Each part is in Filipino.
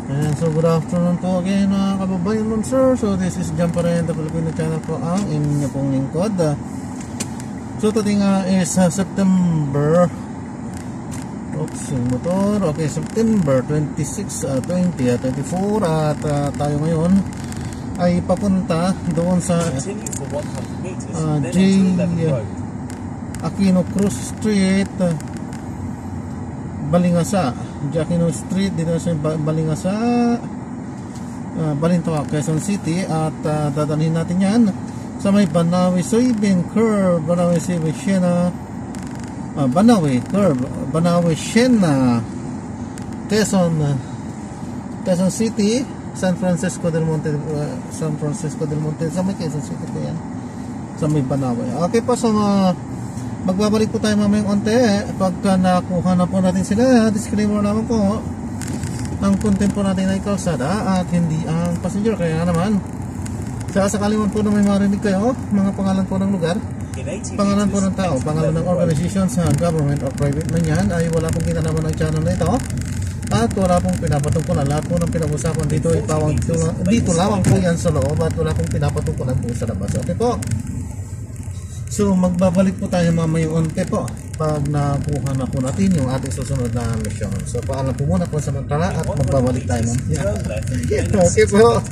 Ayan, so good afternoon po again mga kababayan mo sir. So this is John Parenta Filipino channel po ang inyo pong lingkod. So today nga is September, oops, yung motor. Okay, September 26, 24 at tayo ngayon ay papunta doon sa J. Aquino Cruz Street, Balingasa. Aquino Street dito sa Balingasa, Balintawak, Quezon City. At dadalhin natin yan sa may Banawe Soybean Curve, Banawe Soybean Siena, Banawe Curve, Banawe Siena, Quezon City, San Francisco del Monte, sa may Quezon City po yan, sa may Banawe. Okay po, so magbabalik po tayo mamayang onte pagka nakuha na po natin sila. Disclaimer naman po, ang content po natin ay kalsada at hindi ang passenger. Kaya naman sakali man po na may marinig kayo mga pangalan po ng lugar, pangalan po ng tao, pangalan ng organization sa government or private man yan, ay wala pong kinalaman ng channel na ito at wala pong pinapatungkulan. Lahat po ng pinag-usapan dito ay dito lamang po yan sa loob at wala pong pinapatungkulan po sa labas. Okay po, so magbabalik po tayo mamayang onte po pag nakuha na po natin yung ating susunod na mission. So paalam po muna po sa mantala at magbabalik tayo mamaya. Okay po.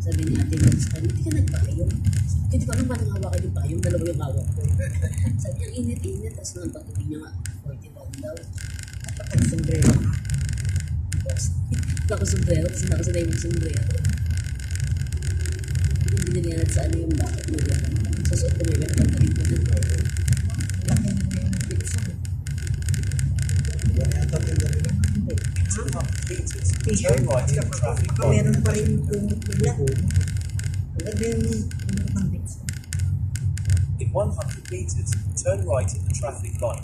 Sabi ni ate Max, hindi ka nagpayong. Hindi ko alam ba nang hawakan yung payong, dalawa yung hawak ko. Sabi niya, init-init, tapos nang patuloy niya nga, 41 daw. Nakapag-sombrero ka. Nakasombrero, kasi nakasanay mong sombrero. Hindi na niya sa ano yung bakit mo yan. Sa suot ko may ganapag na rin po dun. Laki na nga yung nagpisan. Wala yata nila rin. T-shirt. Meron pa rin yung kumot nila. Maganda yung pang-bits. In 100 meters, turn right at the traffic light.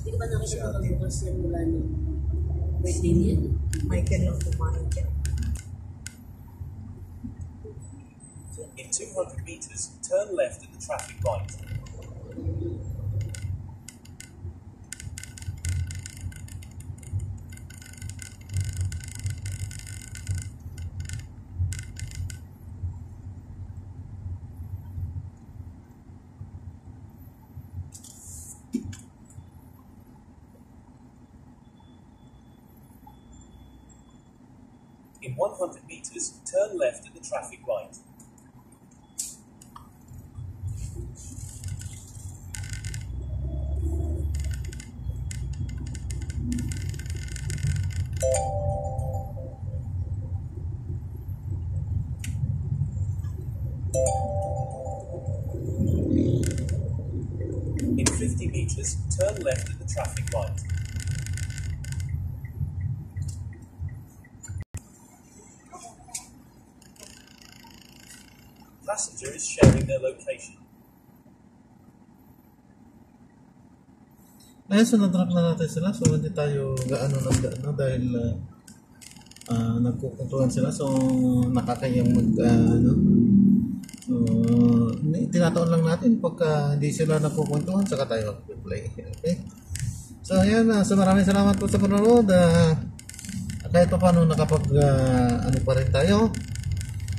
Hindi ko ba nakita pagbukas yan mula nung birthday niya? Michael lang kumain dyan. In 200 meters, turn left at the traffic light. In 100 meters, turn left at the traffic light. In 50 meters, turn left at the traffic light. Passengers sharing their location. Ayan, so na-drop na natin sila. So hindi tayo gaano dahil nagkukuntuhan sila. So nakakayang tinataon lang natin pagka hindi sila nagkukuntuhan, saka tayo mag-play. Okay? So ayan, so maraming salamat po sa panonood. Kahit pa paano ano pa rin tayo,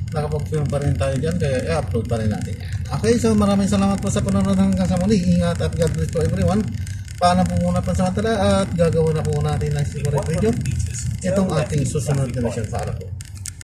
nakapag-film pa rin tayo dyan, kaya i-upload pa rin natin yan. Okay, so maraming salamat po sa panonood hanggang sa muli. Ingat at God bless to everyone. Paalam po muna pa sa matala at gagawin na po natin ng sigurate video itong ating susunod na mission. Paalam po.